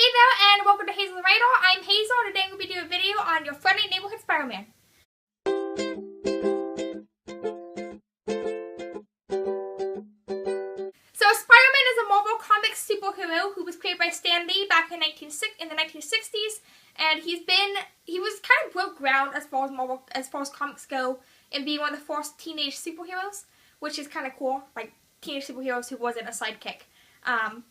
Hey there, and welcome to Hazel Radar. I'm Hazel, and today I'm going to be doing a video on your friendly neighborhood Spider-Man. So Spider-Man is a Marvel Comics superhero who was created by Stan Lee back in the 1960s, and he was kind of broke ground as far as comics go, in being one of the first teenage superheroes, which is kind of cool, like teenage superheroes who wasn't a sidekick.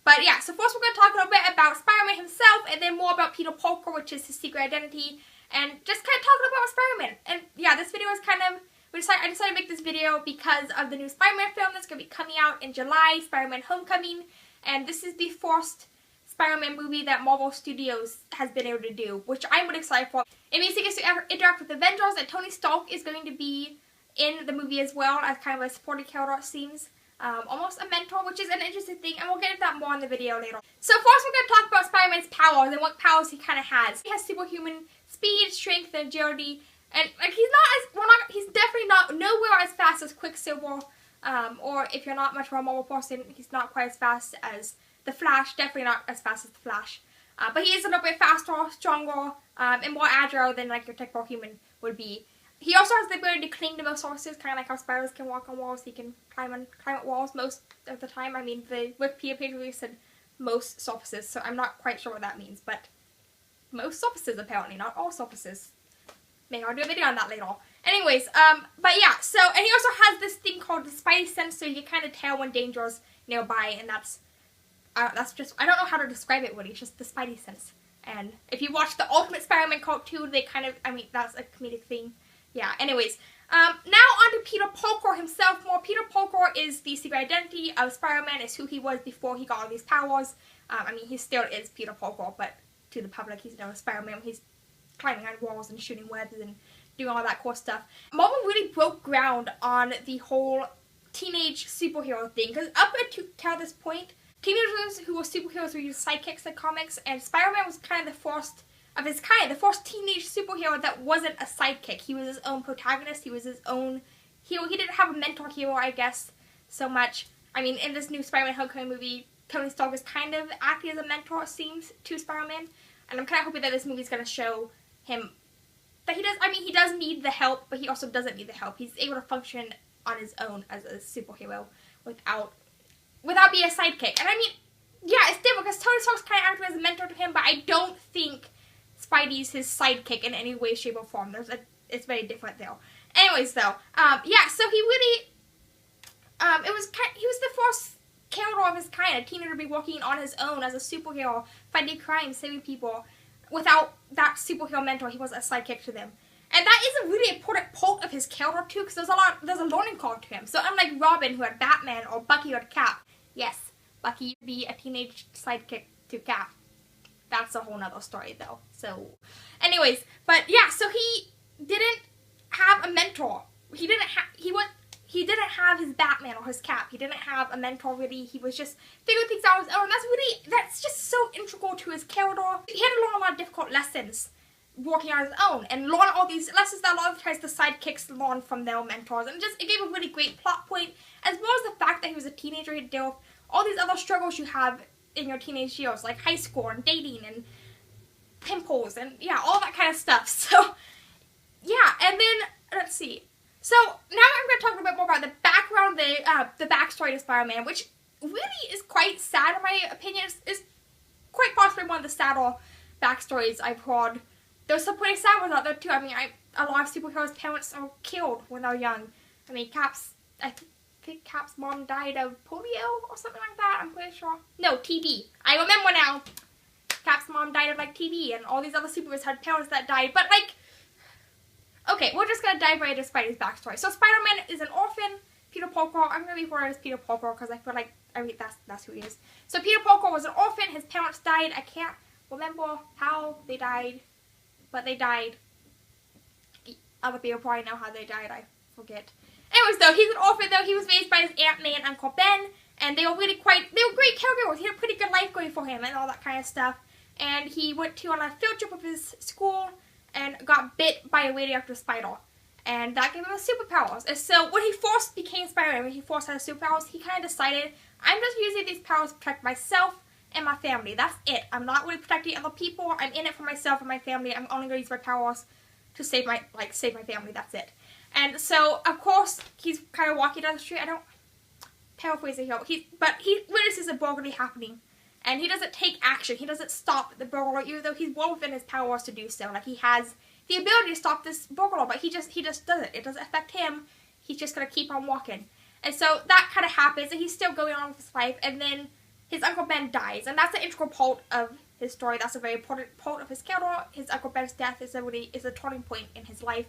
But yeah, so first we're going to talk a little bit about Spider-Man himself, and then more about Peter Parker, which is his secret identity, and just kind of talking about Spider-Man. And yeah, this video is kind of, I decided to make this video because of the new Spider-Man film that's going to be coming out in July, Spider-Man Homecoming, and this is the first Spider-Man movie that Marvel Studios has been able to do, which I'm really excited for. It means he gets to interact with Avengers, and Tony Stark is going to be in the movie as well, as kind of a supporting character, it seems. Almost a mentor, which is an interesting thing, and we'll get into that more in the video later. So first we're going to talk about Spider-Man's powers and what powers he kind of has. He has superhuman speed, strength, and agility, and like he's definitely nowhere as fast as Quicksilver, or if you're not much of a Marvel person, he's not quite as fast as the Flash, definitely not as fast as the Flash. But he is a little bit faster, stronger, and more agile than like your typical human would be. He also has the ability to cling to most surfaces, kind of like how spiders can walk on walls. He can climb up walls most of the time. I mean, the Wikipedia page really said most surfaces, so I'm not quite sure what that means, but most surfaces apparently, not all surfaces. Maybe I'll do a video on that later. Anyways, but yeah, so, and he also has this thing called the Spidey sense, so you can kind of tell when danger's nearby, and that's just, I don't know how to describe it really, it's just the Spidey sense. And if you watch the Ultimate Spider-Man cartoon, they kind of, I mean, that's a comedic thing. Yeah, anyways, now on to Peter Parker himself more. Peter Parker is the secret identity of Spider-Man, is who he was before he got all these powers. I mean, he still is Peter Parker, but to the public, he's known as Spider-Man. He's climbing on walls and shooting webs and doing all that cool stuff. Marvel really broke ground on the whole teenage superhero thing, because up until this point, teenagers who were superheroes were used sidekicks in comics, and Spider-Man was kind of the first of his kind, the first teenage superhero that wasn't a sidekick. He was his own protagonist, he was his own hero. He didn't have a mentor hero, I guess, so much. I mean, in this new Spider-Man Homecoming movie, Tony Stark is kind of acting as a mentor, it seems, to Spider-Man. And I'm kind of hoping that this movie's going to show him that he does need the help, but he also doesn't need the help. He's able to function on his own as a superhero without being a sidekick. And I mean, yeah, it's different because Tony Stark's kind of acting as a mentor to him, but I don't think Spidey's his sidekick in any way, shape, or form. It's very different though. Anyways, though, yeah. So he really, he was the first character of his kind, a teenager to be working on his own as a superhero, fighting crime, saving people, without that superhero mentor. He was a sidekick to them, and that is a really important part of his character too, because there's a learning curve to him. So unlike Robin, who had Batman, or Bucky, who had Cap, yes, Bucky would be a teenage sidekick to Cap. That's a whole nother story though. So, anyways, but yeah, so he didn't have a mentor. He didn't have his Batman or his Cap. He didn't have a mentor really. He was just figuring things out on his own. That's just so integral to his character. He had to learn a lot of difficult lessons working on his own, and learn all these lessons that a lot of times the sidekicks learn from their mentors. And it gave a really great plot point, as well as the fact that he was a teenager. He had to deal with all these other struggles you have in your teenage years, like high school and dating and pimples and yeah, all that kind of stuff. So yeah, and then let's see. So now I'm going to talk a little bit more about the background, the backstory to Spider-Man, which really is quite sad in my opinion. It's quite possibly one of the sadder backstories I've heard. There's some pretty sad ones out there too. I mean, a lot of superheroes' parents are killed when they're young. I mean, I think Cap's mom died of polio or something like that, I'm pretty sure. No, TB. I remember now. Cap's mom died of, like, TB, and all these other superheroes had parents that died, but, like, okay, we're just gonna dive right into Spidey's backstory. So Spider-Man is an orphan. Peter Parker, I'm gonna refer to as Peter Parker because I feel like, that's who he is. So Peter Parker was an orphan, his parents died. I can't remember how they died, but they died. Other people probably know how they died, I forget. Anyways, though, he's an orphan, though. He was raised by his Aunt May and Uncle Ben, and they were great caregivers. He had a pretty good life going for him and all that kind of stuff. And he went on a field trip with his school and got bit by a radioactive spider. And that gave him superpowers. And so when he first became Spider-Man, when he first had superpowers, he kind of decided, I'm just using these powers to protect myself and my family. That's it. I'm not really protecting other people. I'm in it for myself and my family. I'm only going to use my powers to save my family. That's it. And so, of course, he's kind of walking down the street. I don't paraphrase it here, but he witnesses a burglary happening. And he doesn't take action. He doesn't stop the burglar, even though he's well within his powers to do so. Like, he has the ability to stop this burglar, but he just doesn't. It doesn't affect him. He's just going to keep on walking. And so that kind of happens, and he's still going on with his life. And then his Uncle Ben dies, and that's an integral part of his story. That's a very important part of his character. His Uncle Ben's death is a turning point in his life.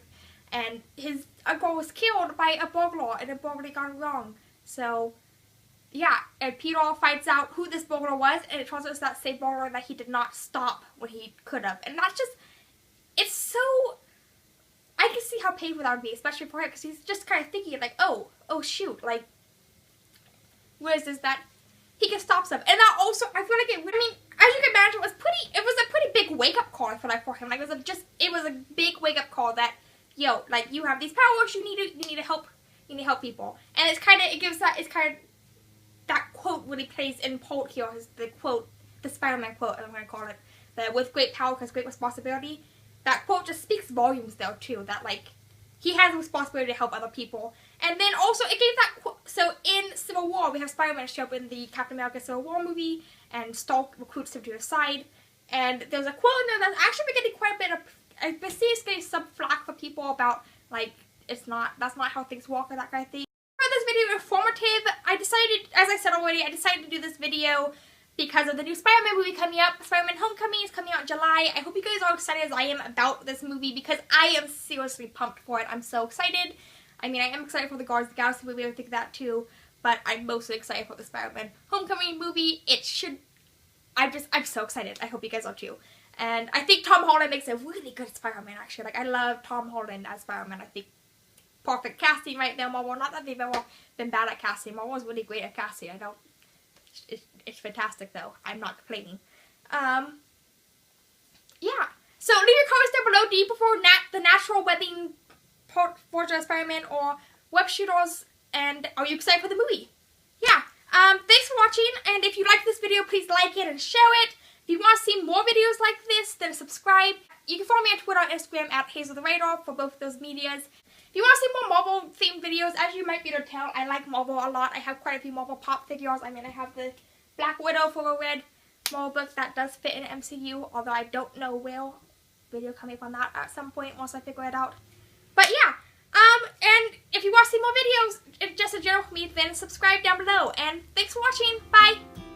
And his uncle was killed by a burglar, and a burglary gone wrong. So, yeah, and Peter finds out who this burglar was, and it turns out it's that same burglar that he did not stop when he could have. And that's just, it's so, I can see how painful that would be, especially for him, because he's just kind of thinking, like, oh shoot, like, where is this that he can stop stuff. And that also, I feel like as you can imagine, it was a pretty big wake-up call, I feel like, for him. Like, it was a big wake-up call that, yo, like, you have these powers, you need to help people. And it's kind of that quote really plays in part here, is the quote, the Spider-Man quote, I'm going to call it, that with great power comes great responsibility. That quote just speaks volumes, though, too, that, like, he has a responsibility to help other people. And then also, it gave that quote, so in Civil War, we have Spider-Man show up in the Captain America Civil War movie, and Stark recruits him to his side, and there's a quote in there that's actually been getting quite a bit of, I've been seeing it's getting some flack for people about, like, that's not how things work, or that kind of thing. This video informative. As I said already, I decided to do this video because of the new Spider-Man movie coming up. Spider-Man Homecoming is coming out in July. I hope you guys are excited as I am about this movie, because I am seriously pumped for it. I'm so excited. I mean, I am excited for the Guardians of the Galaxy movie, I think that too, but I'm mostly excited for the Spider-Man Homecoming movie. I'm so excited. I hope you guys are too. And I think Tom Holland makes a really good Spider-Man, actually. Like, I love Tom Holland as Spider-Man. I think perfect casting right now, Marvel. Not that they've ever been bad at casting. Marvel's really great at casting. It's fantastic, though. I'm not complaining. Yeah. So leave your comments down below. Do you prefer the natural webbing version of Spider-Man or web shooters? And are you excited for the movie? Yeah. Thanks for watching. And if you like this video, please like it and share it. If you want to see more videos like this, then subscribe. You can follow me on Twitter and Instagram at Hazel the Radar for both of those medias. If you want to see more Marvel themed videos, as you might be able to tell, I like Marvel a lot. I have quite a few Marvel pop figures. I mean, I have the Black Widow for a red Marvel book that does fit in MCU, although I don't know where. Video coming up on that at some point once I figure it out. But yeah, and if you want to see more videos, just in general from me, then subscribe down below. And thanks for watching. Bye!